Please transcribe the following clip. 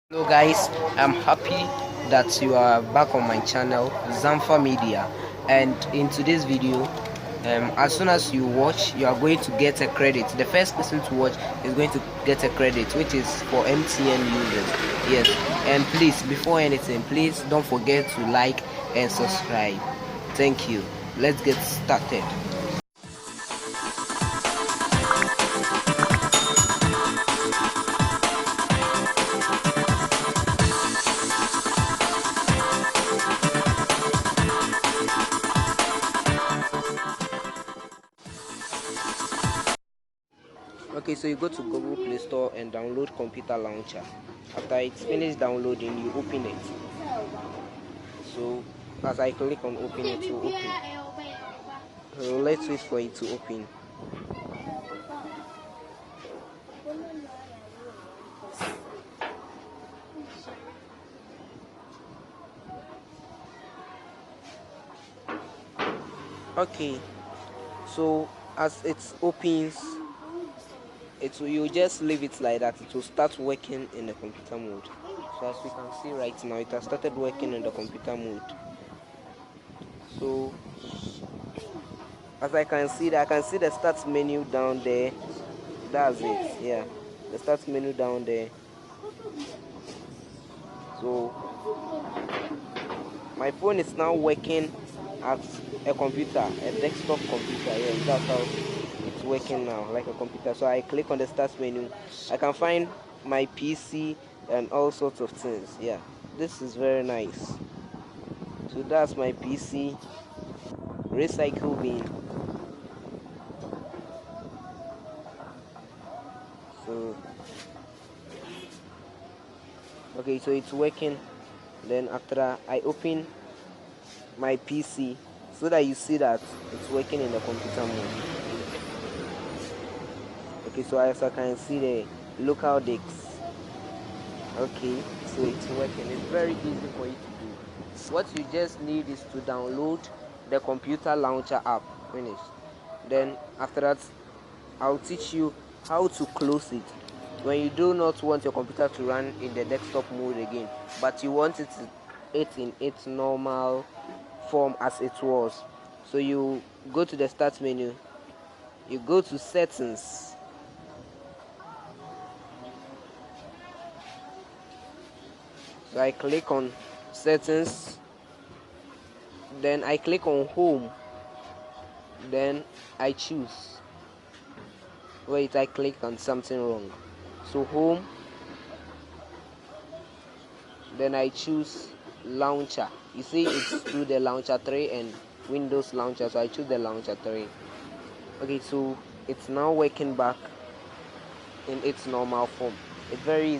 Hello guys, I'm happy that you are back on my channel Zamfa Media, and in today's video, as soon as you watch, you are going to get a credit. The first person to watch is going to get a credit, which is for MTN users. Yes, and please, before anything, please don't forget to like and subscribe. Thank you. Let's get started. Okay, so you go to Google Play Store and download Computer Launcher. After it's finished downloading, you open it. So as I click on open, it to open. So let's wait for it to open. Okay, so as it opens, you just leave it like that. It will start working in the computer mode. So as we can see right now, it has started working in the computer mode. So as I can see the start menu down there. That's it. Yeah, the start menu down there. So my phone is now working at a computer, a desktop computer. Yeah, that's how it's working now, like a computer. So I click on the start menu. I can find my PC and all sorts of things. Yeah, this is very nice. So that's my PC, recycle bin. So okay, so it's working. Then after I open my PC, so that you see that it's working in the computer mode. Okay, so as I can see the local disks. Okay, so it's working. It's very easy for you to do. What you just need is to download the computer launcher app. Finish. Then after that, I'll teach you how to close it when you do not want your computer to run in the desktop mode again, but you want it in its normal form as it was. So you go to the start menu, you go to settings. So I click on settings, then I click on home, then I choose. Wait, I click on something wrong. So home, then I choose launcher. You see it's through the launcher 3 and Windows launcher, so I choose the launcher 3. Okay, so it's now working back in its normal form. It's very easy